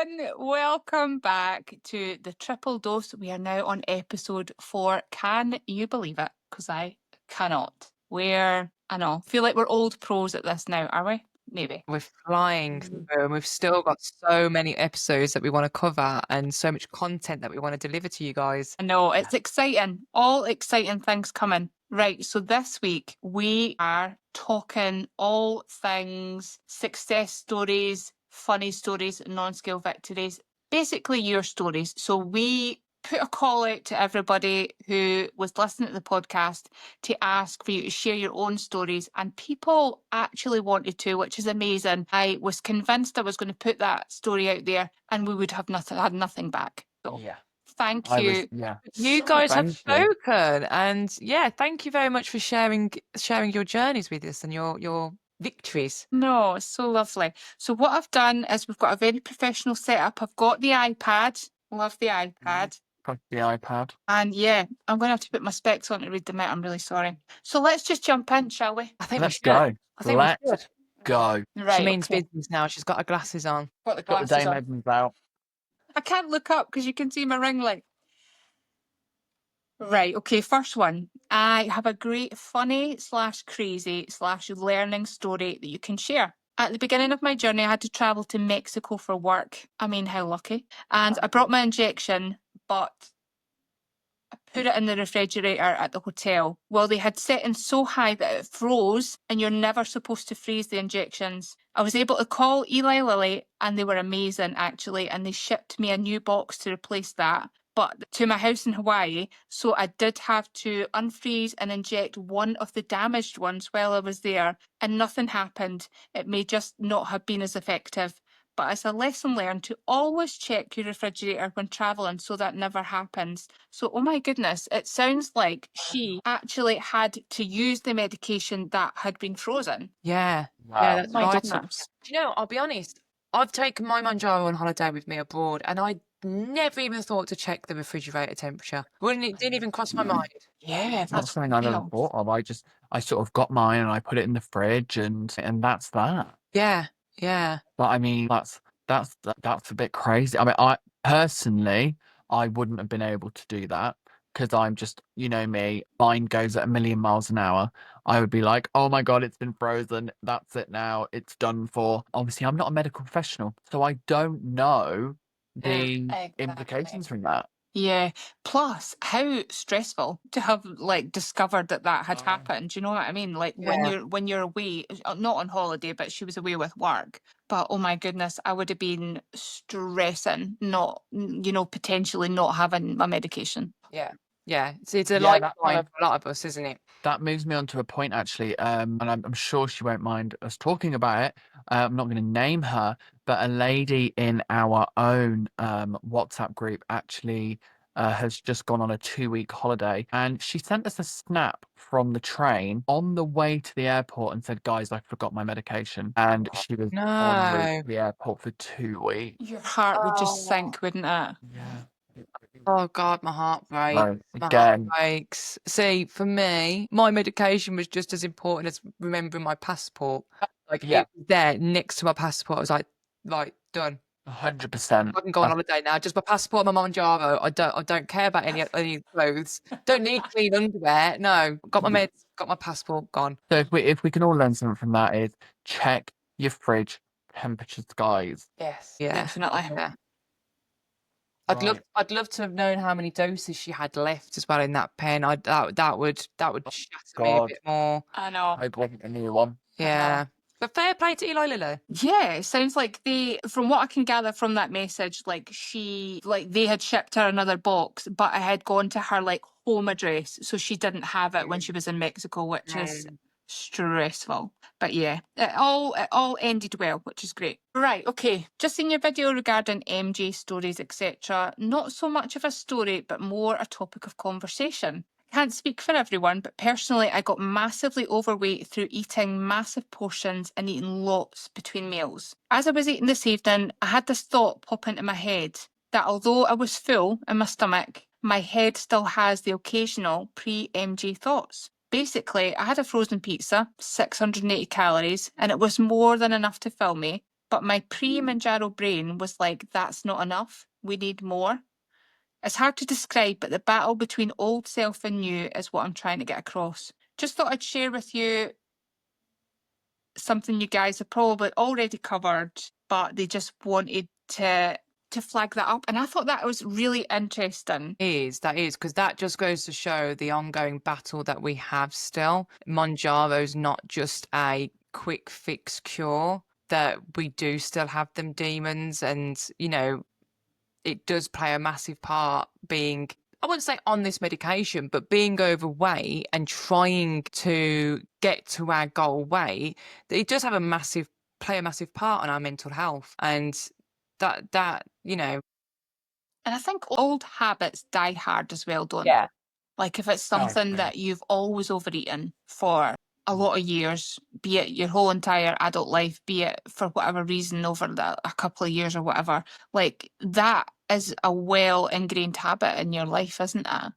everyone. Welcome back to the Triple Dose. We are now on episode 4. Can you believe it? Because I cannot. I feel like we're old pros at this now, are we? Maybe. We're flying through, and we've still got so many episodes that we want to cover and so much content that we want to deliver to you guys. I know, it's exciting. All exciting things coming. Right, so this week we are talking all things success stories, funny stories, non-scale victories, basically your stories. So we put a call out to everybody who was listening to the podcast to ask for you to share your own stories, and people actually wanted to, which is amazing. I was convinced I was going to put that story out there and we would have had nothing back. So Yeah. thank I you. was, yeah. You guys have Thank you. spoken, and yeah, thank you very much for sharing your journeys with us and your victories. No, it's so lovely. So what I've done is we've got a very professional setup. I've got the iPad. Love the iPad. Got the iPad. And yeah, I'm going to have to put my specs on to read them out. I'm really sorry. So let's just jump in, shall we? I think Let's we should. go. I think Let's we should. go. Right, She means okay. business now. She's got her glasses on. Got the Got the glasses Dame on. Edmonds out. I can't look up because you can see my ring light. Right, okay, first one. I have a great funny / crazy / learning story that you can share. At the beginning of my journey, I had to travel to Mexico for work. I mean, how lucky. And I brought my injection, but I put it in the refrigerator at the hotel. Well, they had settings so high that it froze, and you're never supposed to freeze the injections. I was able to call Eli Lilly, and they were amazing, actually, and they shipped me a new box to replace that. But to my house in Hawaii, so I did have to unfreeze and inject one of the damaged ones while I was there, and nothing happened. It may just not have been as effective. But it's a lesson learned to always check your refrigerator when traveling so that never happens. So, oh my goodness, it sounds like she actually had to use the medication that had been frozen. Yeah, Wow. yeah, that's Oh my right. goodness. You know, I'll be honest. I've taken my Monjaro on holiday with me abroad, and I never even thought to check the refrigerator temperature. It didn't even cross my mind. Yeah, Not that's something I never wild. thought of. I sort of got mine and I put it in the fridge and that's that. Yeah, yeah. But I mean, that's a bit crazy. I mean, I personally, I wouldn't have been able to do that because I'm just, you know me, mine goes at 1,000,000 miles an hour. I would be like, oh my God, it's been frozen. That's it now. It's done for. Obviously, I'm not a medical professional, so I don't know the implications from that. Yeah. Plus, how stressful to have like discovered that had happened. Do you know what I mean? Like when Yeah. you're away, not on holiday, but she was away with work. But oh my goodness, I would have been stressing, not potentially not having my medication. Yeah, yeah. It's a Yeah, that lifeline kind for a lot of us, isn't it? That moves me on to a point actually, and I'm sure she won't mind us talking about it. I'm not going to name her, but a lady in our own WhatsApp group actually has just gone on a 2-week holiday, and she sent us a snap from the train on the way to the airport and said, "Guys, I forgot my medication," and she was en route No. to the airport for 2 weeks. Your heart would just Oh. sink, wouldn't it? Yeah. Oh God, my heart breaks. Right, My heart again. breaks. See, for me, my medication was just as important as remembering my passport. Like Yeah. it was there next to my passport. I was like, right, done. 100%. I can go on holiday now. Just my passport and my Monjaro. I don't care about any clothes. Don't need clean underwear. No. Got my meds, got my passport, gone. So if we can all learn something from that is check your fridge temperatures, guys. Yes, Yeah. definitely. Yeah. Right. I'd love to have known how many doses she had left as well in that pen. That would shatter me a God. bit more. I know. I wasn't a new one. Yeah. But fair play to Eli Lilly. Yeah, it sounds like from what I can gather from that message, like they had shipped her another box, but I had gone to her like home address, so she didn't have it when she was in Mexico, which is stressful. But yeah, it all ended well, which is great. Right, okay. Just in your video regarding MJ stories, etc. Not so much of a story, but more a topic of conversation. Can't speak for everyone, but personally, I got massively overweight through eating massive portions and eating lots between meals. As I was eating this evening, I had this thought pop into my head that although I was full in my stomach, my head still has the occasional pre-MJ thoughts. Basically, I had a frozen pizza, 680 calories, and it was more than enough to fill me, but my pre-Monjaro brain was like, that's not enough. We need more. It's hard to describe, but the battle between old self and new is what I'm trying to get across. Just thought I'd share with you something you guys have probably already covered, but they just wanted to flag that up. And I thought that was really interesting. That is, because that just goes to show the ongoing battle that we have still. Monjaro's not just a quick fix cure, that we do still have them demons, and, you know, it does play a massive part being, I wouldn't say on this medication, but being overweight and trying to get to our goal weight, it does have play a massive part on our mental health. And that, you know. And I think old habits die hard as well, don't Yeah. Like if it's something that you've always overeaten for a lot of years, be it your whole entire adult life, be it for whatever reason over a couple of years or whatever, like that is a well ingrained habit in your life, isn't it?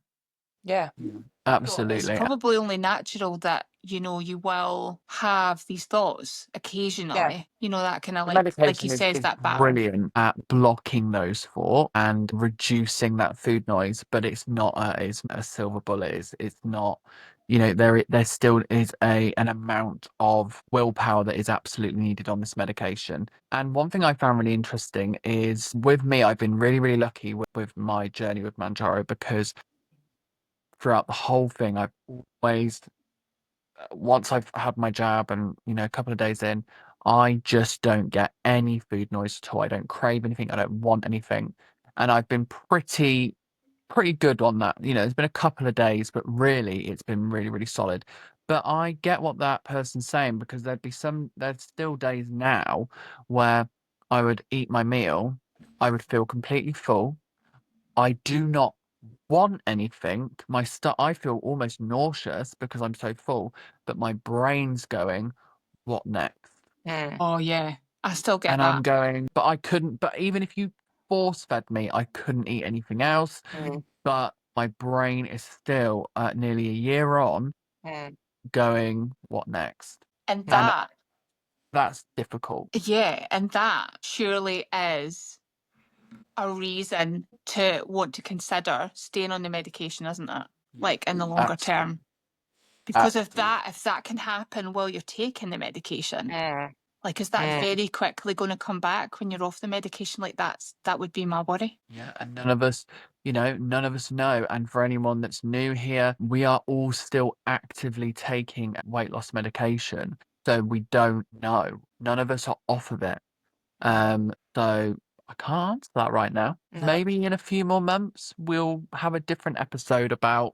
Yeah. So Absolutely. it's probably only natural that, you know, you will have these thoughts occasionally, you know, that kind of The like medication you says, is that battle. brilliant at blocking those thoughts and reducing that food noise, but it's not a silver bullet. It's not, you know, there still is an amount of willpower that is absolutely needed on this medication. And one thing I found really interesting is with me, I've been really, really lucky with my journey with Mounjaro, because throughout the whole thing, I've always, once I've had my jab and, you know, a couple of days in, I just don't get any food noise at all. I don't crave anything. I don't want anything. And I've been pretty good on that. You know, it's been a couple of days, but really it's been really, really solid. But I get what that person's saying, because there's still days now where I would eat my meal, I would feel completely full. I do not want anything. I feel almost nauseous because I'm so full, but my brain's going, what next? Oh yeah, I still get And that. I'm going, but I couldn't, but even if you force fed me, I couldn't eat anything else. But my brain is still nearly a year on going, what next? And And that, that's difficult. yeah, and that surely is a reason to want to consider staying on the medication, isn't it? Like in the longer term. Because if that can happen while you're taking the medication, like is that very quickly going to come back when you're off the medication? Like that would be my worry. Yeah, and none of us know. And for anyone that's new here, we are all still actively taking weight loss medication. So we don't know. None of us are off of it. So I can't answer that right now. No. Maybe in a few more months we'll have a different episode about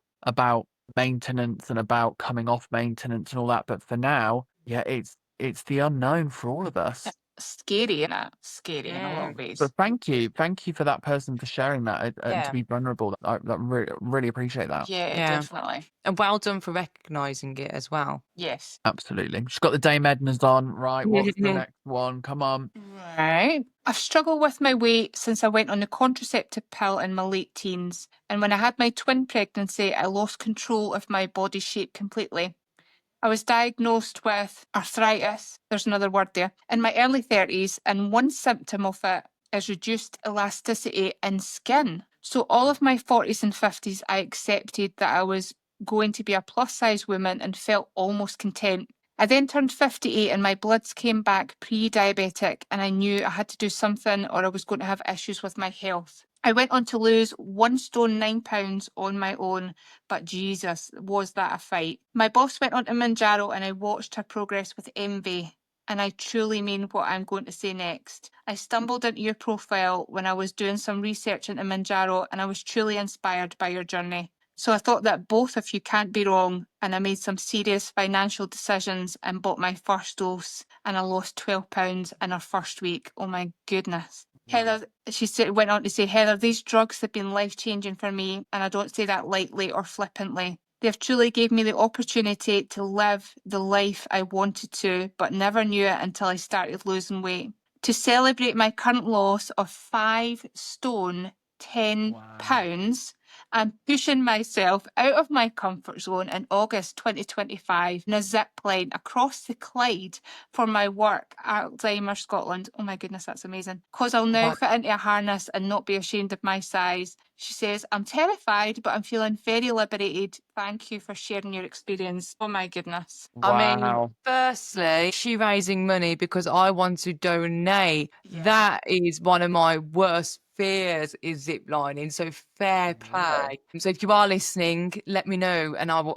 maintenance and about coming off maintenance and all that. But for now, yeah, it's the unknown for all of us. Scary, isn't it? Scary in a lot of ways. So thank you for that person for sharing that and Yeah. to be vulnerable. I really appreciate that. Yeah, Yeah. definitely. And well done for recognising it as well. Yes. Absolutely. She's got the Dame Edna's on. Right, what's the next one? Come on. Right. I've struggled with my weight since I went on the contraceptive pill in my late teens, and when I had my twin pregnancy, I lost control of my body shape completely. I was diagnosed with arthritis, there's another word there, in my early 30s, and one symptom of it is reduced elasticity in skin. So all of my 40s and 50s, I accepted that I was going to be a plus size woman and felt almost content. I then turned 58 and my bloods came back pre-diabetic, and I knew I had to do something or I was going to have issues with my health. I went on to lose 1 stone 9 pounds on my own, but Jesus, was that a fight. My boss went on to Monjaro and I watched her progress with envy. And I truly mean what I'm going to say next. I stumbled into your profile when I was doing some research into Monjaro, and I was truly inspired by your journey. So I thought that both of you can't be wrong, and I made some serious financial decisions and bought my first dose, and I lost 12 pounds in our first week. Oh my goodness. Heather, went on to say, Heather, these drugs have been life-changing for me, and I don't say that lightly or flippantly. They've truly gave me the opportunity to live the life I wanted to, but never knew it until I started losing weight. To celebrate my current loss of 5 stone 10 pounds, I'm pushing myself out of my comfort zone in August 2025 in a zip line across the Clyde for my work at Alzheimer's Scotland. Oh my goodness, that's amazing. Because I'll now Wow. fit into a harness and not be ashamed of my size. She says, I'm terrified, but I'm feeling very liberated. Thank you for sharing your experience. Oh my goodness. I mean, Wow. firstly, she raising money because I want to donate. Yeah. That is one of my worst fears is zip lining. So fair Really? play. So if you are listening, let me know and I will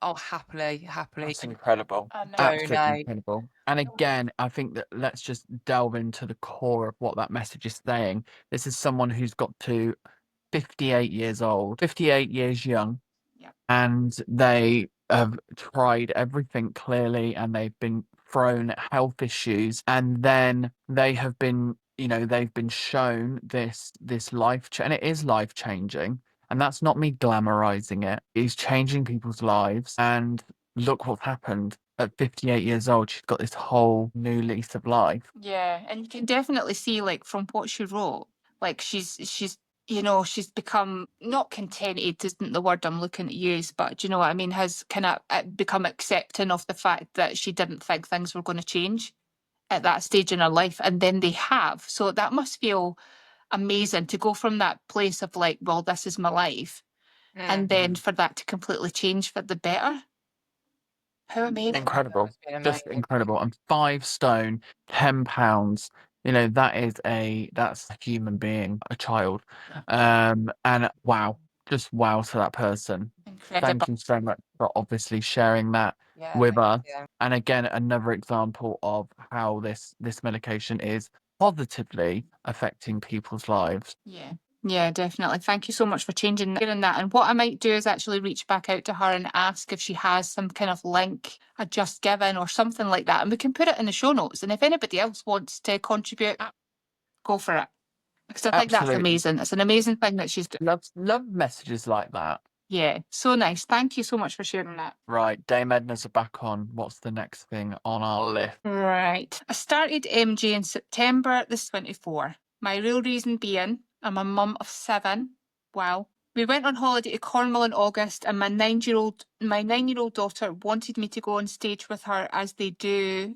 I'll happily That's incredible. I know. Absolutely donate. incredible. And again, I think that let's just delve into the core of what that message is saying. This is someone who's got to 58 years old, 58 years young, Yeah. and they have tried everything clearly and they've been thrown health issues, and then they have been, they've been shown this and it is life changing. And that's not me glamorizing it. It's changing people's lives. And look what's happened. At 58 years old, she's got this whole new lease of life. Yeah, and you can definitely see, like, from what she wrote, like she's become not contented isn't the word I'm looking to use, but do you know what I mean? Has kind of become accepting of the fact that she didn't think things were going to change at that stage in her life, and then they have. So that must feel amazing to go from that place of like, well, this is my life, and then for that to completely change for the better. How amazing! Incredible. It's been Just amazing. incredible. And 5 stone, 10 pounds. That's a human being, a child. And wow, just wow to that person. Incredible. Thank you so much for obviously sharing that Yeah, with thank us. you. And again, another example of how this medication is positively affecting people's lives. Yeah. Yeah, definitely. Thank you so much for sharing that. And what I might do is actually reach back out to her and ask if she has some kind of link, a Just Given or something like that. And we can put it in the show notes. And if anybody else wants to contribute, go for it. Because I think that's Absolutely. amazing. It's an amazing thing that she's doing. Love messages like that. Yeah, so nice. Thank you so much for sharing that. Right, Dame Edna's are back on. What's the next thing on our list? Right. I started MJ in September the 24th. My real reason being, I'm a mum of 7. Wow. We went on holiday to Cornwall in August, and my 9-year-old daughter wanted me to go on stage with her, as they do,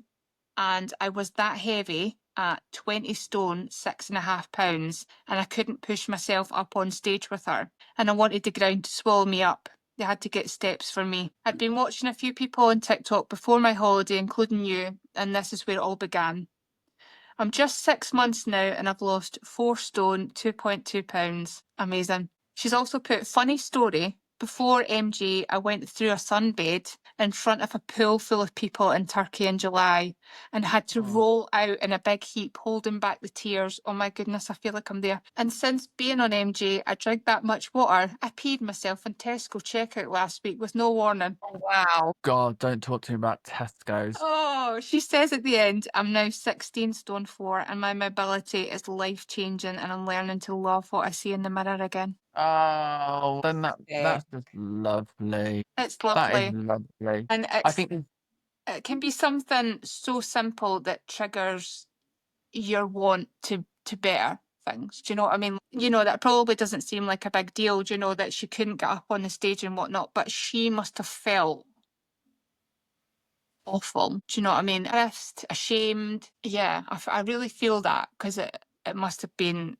and I was that heavy at 20 stone, 6.5 pounds, and I couldn't push myself up on stage with her, and I wanted the ground to swallow me up. They had to get steps for me. I'd been watching a few people on TikTok before my holiday, including you, and this is where it all began. I'm just 6 months now and I've lost 4 stone, 2.2 pounds. Amazing. She's also put funny story. Before MG, I went through a sunbed in front of a pool full of people in Turkey in July and had to roll out in a big heap, holding back the tears. Oh my goodness, I feel like I'm there. And since being on MG, I drank that much water. I peed myself in Tesco checkout last week with no warning. Oh, wow. God, don't talk to me about Tesco's. Oh, she says at the end, I'm now 16 stone 4 and my mobility is life changing and I'm learning to love what I see in the mirror again. Oh, then Yeah. that's just lovely. It's That is lovely. lovely. And I think it can be something so simple that triggers your want to better things. Do you know what I mean? That probably doesn't seem like a big deal, that she couldn't get up on the stage and whatnot, but she must have felt awful. Do you know what I mean? Embarrassed, ashamed. Yeah, I really feel that because it must have been,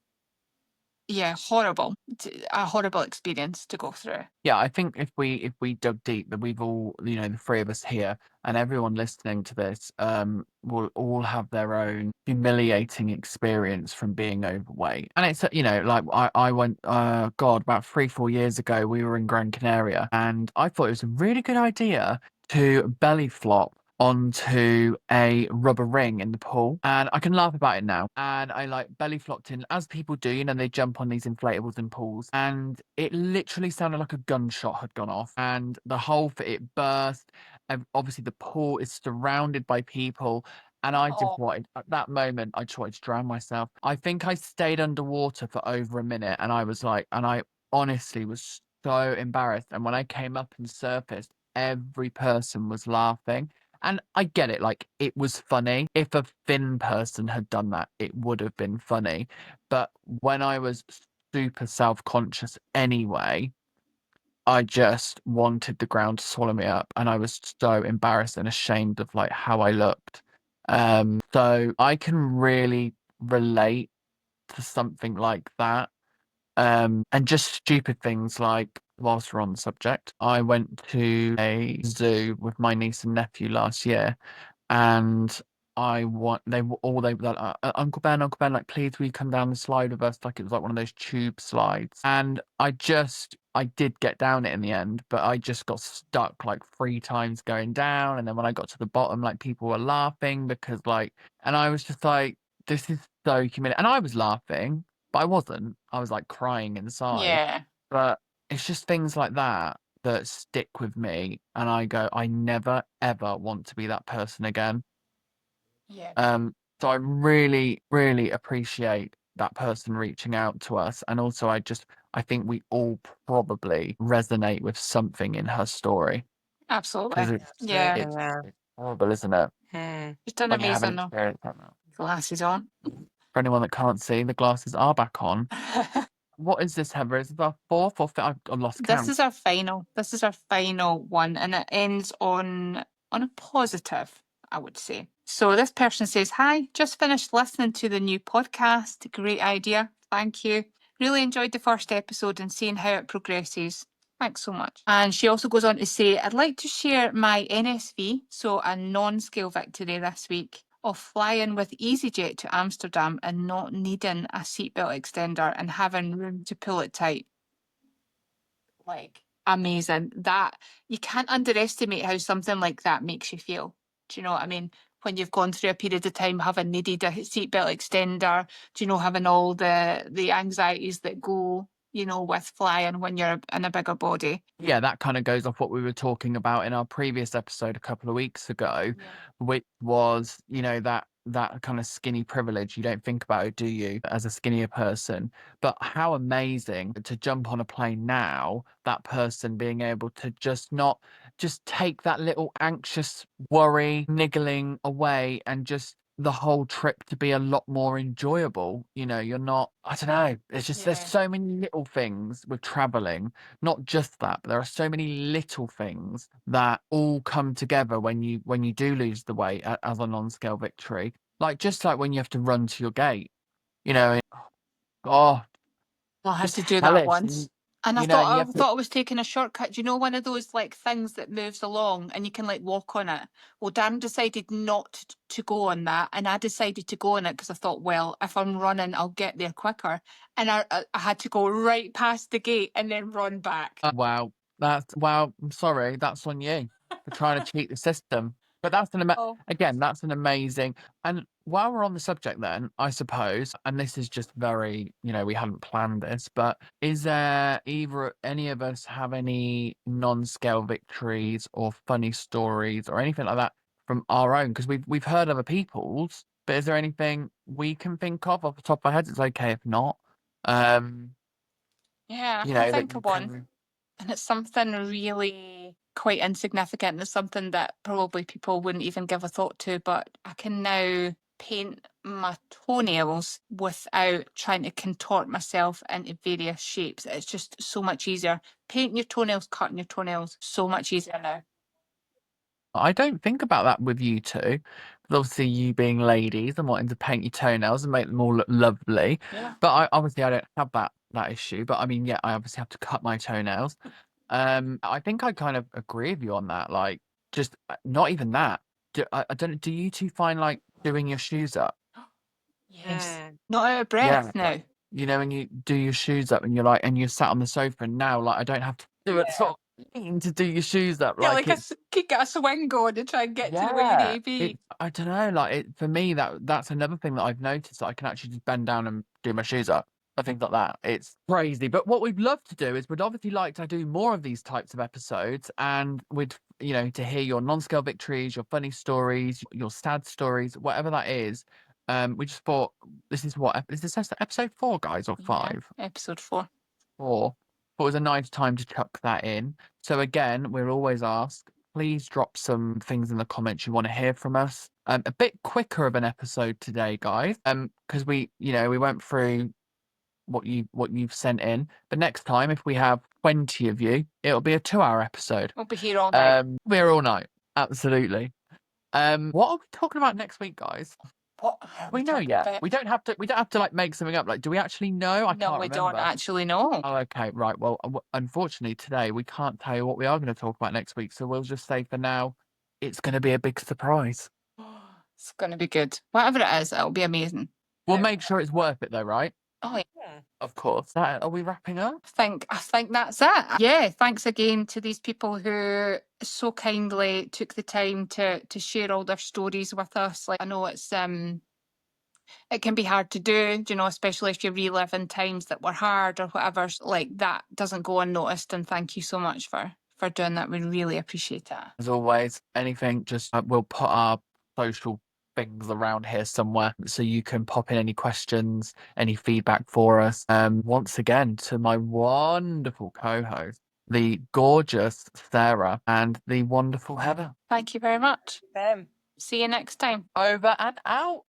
yeah, horrible. A horrible experience to go through. yeah, I think if we dug deep, that we've all, the three of us here and everyone listening to this, will all have their own humiliating experience from being overweight. And it's like I went, God, about 3-4 years ago, we were in Gran Canaria, and I thought it was a really good idea to belly flop onto a rubber ring in the pool, and I can laugh about it now. And I like belly flopped in, as people do, they jump on these inflatables in pools, and it literally sounded like a gunshot had gone off, and it burst. And obviously, the pool is surrounded by people, and I just wanted, at that moment, I just wanted to drown myself. I think I stayed underwater for over a minute, and I honestly was so embarrassed. And when I came up and surfaced, every person was laughing. And I get it, like, it was funny. If a thin person had done that, it would have been funny. But when I was super self-conscious anyway. I just wanted the ground to swallow me up, and I was so embarrassed and ashamed of like how I looked. So I can really relate to something like that. And just stupid things like, whilst we're on the subject, I went to a zoo with my niece and nephew last year, and they were like, Uncle Ben, like, please will you come down the slide with us? Like, it was like one of those tube slides. And I did get down it in the end, but I just got stuck like 3 times going down. And then when I got to the bottom, like, people were laughing because like, and I was just like, this is so humiliating. And I was laughing, but I wasn't. I was like crying inside. Yeah. But it's just things like that that stick with me, and I go, I never ever want to be that person again. Yeah. So I really, really appreciate that person reaching out to us, and also I think we all probably resonate with something in her story because Absolutely. it's Yeah. it's Yeah. it's horrible, isn't it? She's done When you haven't amazing though. experienced that now. Glasses on. For anyone that can't see, the glasses are back on. What is this, Heather? Is it our fourth or fifth? I've lost This count. is our final. This is our final one, and it ends on a positive, I would say. So this person says, "Hi, just finished listening to the new podcast. Great idea. Thank you. Really enjoyed the first episode and seeing how it progresses. Thanks so much." And she also goes on to say, "I'd like to share my NSV, so a non-scale victory this week, of flying with EasyJet to Amsterdam and not needing a seatbelt extender and having room to pull it tight. Like, amazing. That you can't underestimate how something like that makes you feel. Do you know what I mean? When you've gone through a period of time having needed a seatbelt extender, do you know, having all the anxieties that go, you know, with flying when you're in a bigger body. Yeah, that kind of goes off what we were talking about in our previous episode a couple of weeks ago, Yeah. which was, you know, that kind of skinny privilege. You don't think about it, do you, as a skinnier person? But how amazing to jump on a plane now, that person being able to just take that little anxious worry, niggling away, and just the whole trip to be a lot more enjoyable. You know, you're not, I don't know, it's just there's Yeah. so many little things with traveling, not just that, but there are so many little things that all come together when you do lose the weight as a non-scale victory. Like, just like when you have to run to your gate, you know, oh, I had just to do that hellish. once. And I You know, thought and you have to. I was taking a shortcut. Do you know one of those like things that moves along and you can like walk on it? Well, Dan decided not to go on that, and I decided to go on it because I thought, well, if I'm running, I'll get there quicker. And I had to go right past the gate and then run back. Wow, I'm sorry, that's on you for trying to cheat the system. But Oh, again, that's an amazing. And while we're on the subject, then I suppose, and this is just very, you know, we hadn't planned this, but is there either any of us have any non-scale victories or funny stories or anything like that from our own? Because we've heard other people's, but is there anything we can think of off the top of our heads? It's okay if not. Um, yeah, I you can know, that think you of one. can. And it's something really quite insignificant. It's something that probably people wouldn't even give a thought to, but I can now paint my toenails without trying to contort myself into various shapes. It's just so much easier. Painting your toenails, cutting your toenails, so much easier now. I don't think about that with you two. 'Cause obviously, you being ladies and wanting to paint your toenails and make them all look lovely. Yeah. But I don't have that issue. But I mean, yeah, I obviously have to cut my toenails. I think I kind of agree with you on that. Like, just not even that. I don't. Do you two find like doing your shoes up? Yes. Mm. Not out of Yeah. breath now. You know, when you do your shoes up and you're like, and you're sat on the sofa, and now like I don't have to do it. Sort of thing to do your shoes up. Yeah, Like like it's. could get a swing going to try and get to the where you Yeah, need to be. I don't know, like it for me that's another thing that I've noticed, that I can actually just bend down and do my shoes up and things like that. It's crazy. But what we'd love to do is we'd obviously like to do more of these types of episodes, and we'd, you know, to hear your non-scale victories, your funny stories, your sad stories, whatever that is. We just thought, this is is this episode 4, guys, or Yeah, 5? episode 4. 4. But it was a nice time to chuck that in. So again, we'll always ask, please drop some things in the comments you want to hear from us. A bit quicker of an episode today, guys. Because we, you know, we went through what you've sent in. But next time, if we have 20 of you, it'll be a 2-hour episode. We'll be here all night. We're here all night. Absolutely. What are we talking about next week, guys? What are We know talking yet. about? We don't have to like make something up. Like, do we actually know? I No, can't we remember. don't actually know. Oh, okay, right. Well, unfortunately, today we can't tell you what we are going to talk about next week. So we'll just say for now, it's going to be a big surprise. It's going to be good. Whatever it is, it'll be amazing. We'll make sure it's worth it, though, right? Oh, yeah. Of course. Are we wrapping up? I think that's it. Yeah, thanks again to these people who so kindly took the time to share all their stories with us. Like, I know it's it can be hard to do, you know, especially if you're reliving times that were hard or whatever. Like, that doesn't go unnoticed. And thank you so much for doing that. We really appreciate it. As always, anything, just we'll put our social things around here somewhere so you can pop in any questions, any feedback for us. Once again, to my wonderful co-host, the gorgeous Sarah and the wonderful Heather. Thank you very much. Them. See you next time. Over and out.